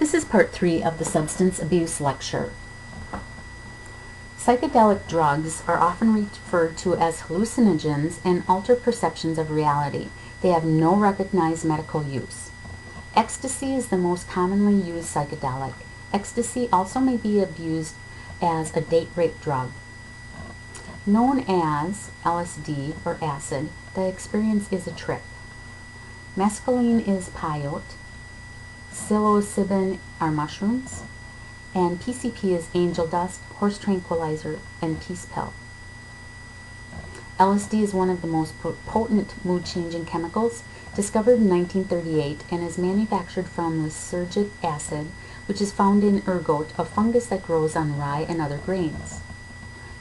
This is part 3 of the substance abuse lecture. Psychedelic drugs are often referred to as hallucinogens and alter perceptions of reality. They have no recognized medical use. Ecstasy is the most commonly used psychedelic. Ecstasy also may be abused as a date rape drug. Known as LSD or acid, the experience is a trip. Mescaline is peyote. Psilocybin are mushrooms, and PCP is angel dust, horse tranquilizer, and peace pill. LSD is one of the most potent mood-changing chemicals, discovered in 1938, and is manufactured from lysergic acid, which is found in ergot, a fungus that grows on rye and other grains.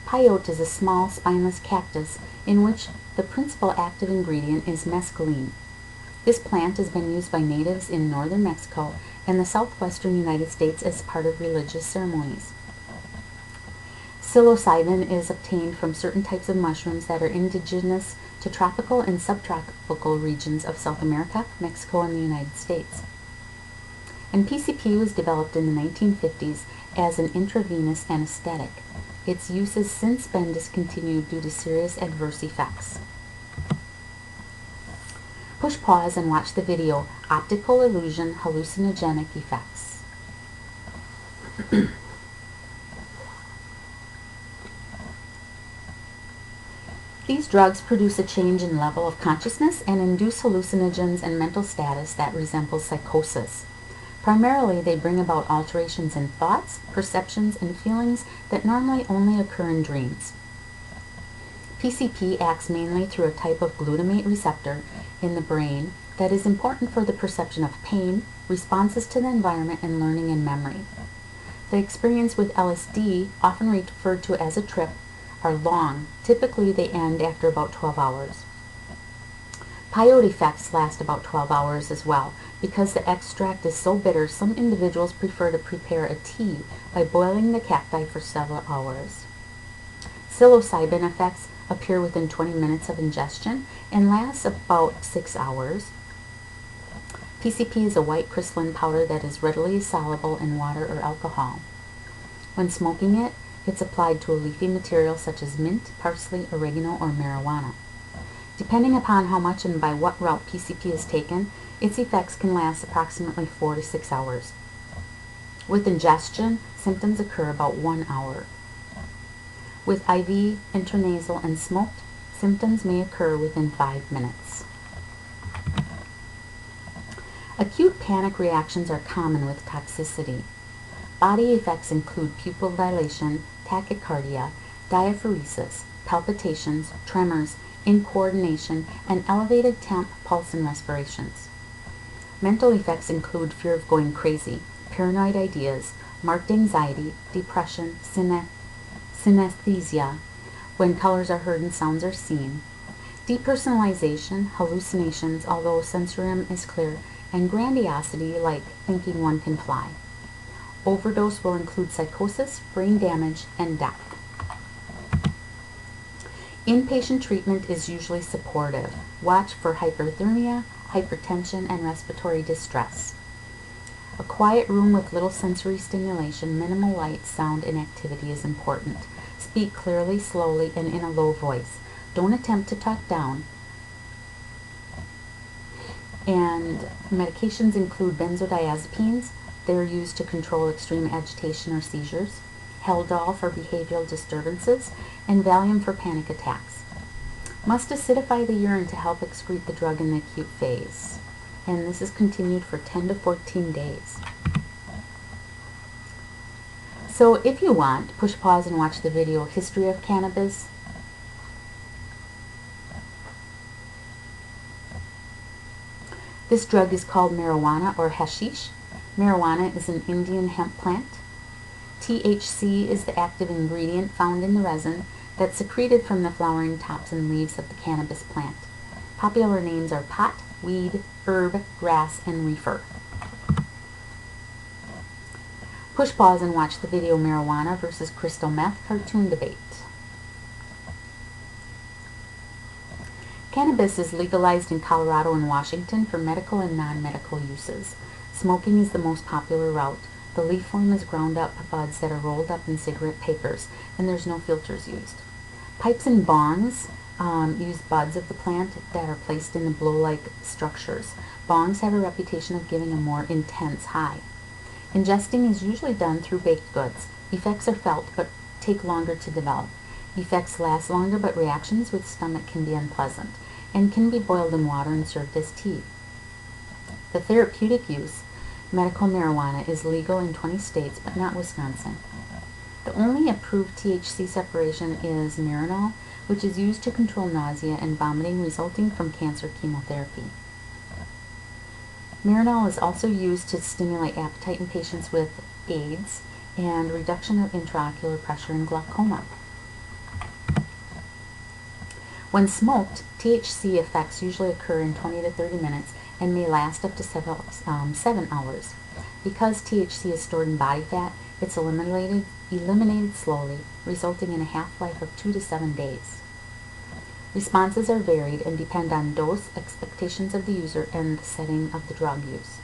Peyote is a small, spineless cactus in which the principal active ingredient is mescaline. This plant has been used by natives in northern Mexico and the southwestern United States as part of religious ceremonies. Psilocybin is obtained from certain types of mushrooms that are indigenous to tropical and subtropical regions of South America, Mexico, and the United States. And PCP was developed in the 1950s as an intravenous anesthetic. Its use has since been discontinued due to serious adverse effects. Push pause and watch the video, Optical Illusion Hallucinogenic Effects. These drugs produce a change in level of consciousness and induce hallucinogens and mental status that resembles psychosis. Primarily, they bring about alterations in thoughts, perceptions, and feelings that normally only occur in dreams. PCP acts mainly through a type of glutamate receptor in the brain that is important for the perception of pain, responses to the environment, and learning and memory. The experience with LSD, often referred to as a trip, are long. Typically, they end after about 12 hours. Peyote effects last about 12 hours as well. Because the extract is so bitter, some individuals prefer to prepare a tea by boiling the cacti for several hours. Psilocybin effects appear within 20 minutes of ingestion and lasts about 6 hours. PCP is a white crystalline powder that is readily soluble in water or alcohol. When smoking it, it's applied to a leafy material such as mint, parsley, oregano, or marijuana. Depending upon how much and by what route PCP is taken, its effects can last approximately 4 to 6 hours. With ingestion, symptoms occur about 1 hour. With IV, intranasal, and smoked, symptoms may occur within 5 minutes. Acute panic reactions are common with toxicity. Body effects include pupil dilation, tachycardia, diaphoresis, palpitations, tremors, incoordination, and elevated temp, pulse, and respirations. Mental effects include fear of going crazy, paranoid ideas, marked anxiety, depression, synesthesia, when colors are heard and sounds are seen, depersonalization, hallucinations, although sensorium is clear, and grandiosity, like thinking one can fly. Overdose will include psychosis, brain damage, and death. Inpatient treatment is usually supportive. Watch for hyperthermia, hypertension, and respiratory distress. A quiet room with little sensory stimulation, minimal light, sound, and activity is important. Speak clearly, slowly, and in a low voice. Don't attempt to talk down. And medications include benzodiazepines. They're used to control extreme agitation or seizures. Haldol for behavioral disturbances, and Valium for panic attacks. Must acidify the urine to help excrete the drug in the acute phase. And this is continued for 10 to 14 days. So if you want, push pause and watch the video History of Cannabis. This drug is called marijuana or hashish. Marijuana is an Indian hemp plant. THC is the active ingredient found in the resin that's secreted from the flowering tops and leaves of the cannabis plant. Popular names are pot, weed, herb, grass, and reefer. Push pause and watch the video Marijuana versus Crystal Meth cartoon debate. Cannabis is legalized in Colorado and Washington for medical and non-medical uses. Smoking is the most popular route. The leaf form is ground up buds that are rolled up in cigarette papers, and there's no filters used. Pipes and bongs use buds of the plant that are placed in blow-like structures. Bongs have a reputation of giving a more intense high. Ingesting is usually done through baked goods. Effects are felt but take longer to develop. Effects last longer, but reactions with stomach can be unpleasant and can be boiled in water and served as tea. The therapeutic use, medical marijuana, is legal in 20 states but not Wisconsin. The only approved THC separation is Marinol, which is used to control nausea and vomiting resulting from cancer chemotherapy. Marinol is also used to stimulate appetite in patients with AIDS and reduction of intraocular pressure in glaucoma. When smoked, THC effects usually occur in 20 to 30 minutes and may last up to 7 hours. Because THC is stored in body fat, it's eliminated slowly, resulting in a half-life of 2 to 7 days. Responses are varied and depend on dose, expectations of the user, and the setting of the drug use.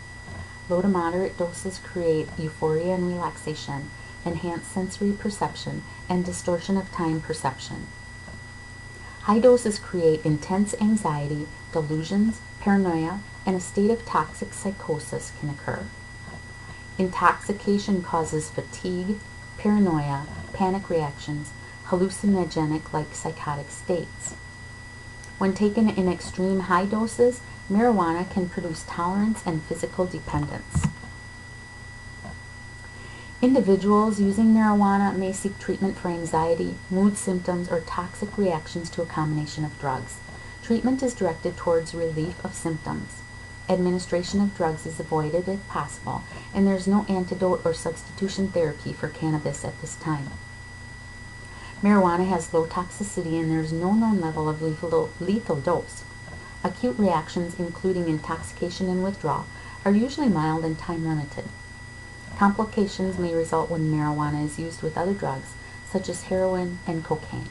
Low to moderate doses create euphoria and relaxation, enhance sensory perception, and distortion of time perception. High doses create intense anxiety, delusions, paranoia, and a state of toxic psychosis can occur. Intoxication causes fatigue, paranoia, panic reactions, hallucinogenic-like psychotic states. When taken in extreme high doses, marijuana can produce tolerance and physical dependence. Individuals using marijuana may seek treatment for anxiety, mood symptoms, or toxic reactions to a combination of drugs. Treatment is directed towards relief of symptoms. Administration of drugs is avoided if possible, and there is no antidote or substitution therapy for cannabis at this time. Marijuana has low toxicity and there is no known level of lethal dose. Acute reactions, including intoxication and withdrawal, are usually mild and time-limited. Complications may result when marijuana is used with other drugs, such as heroin and cocaine.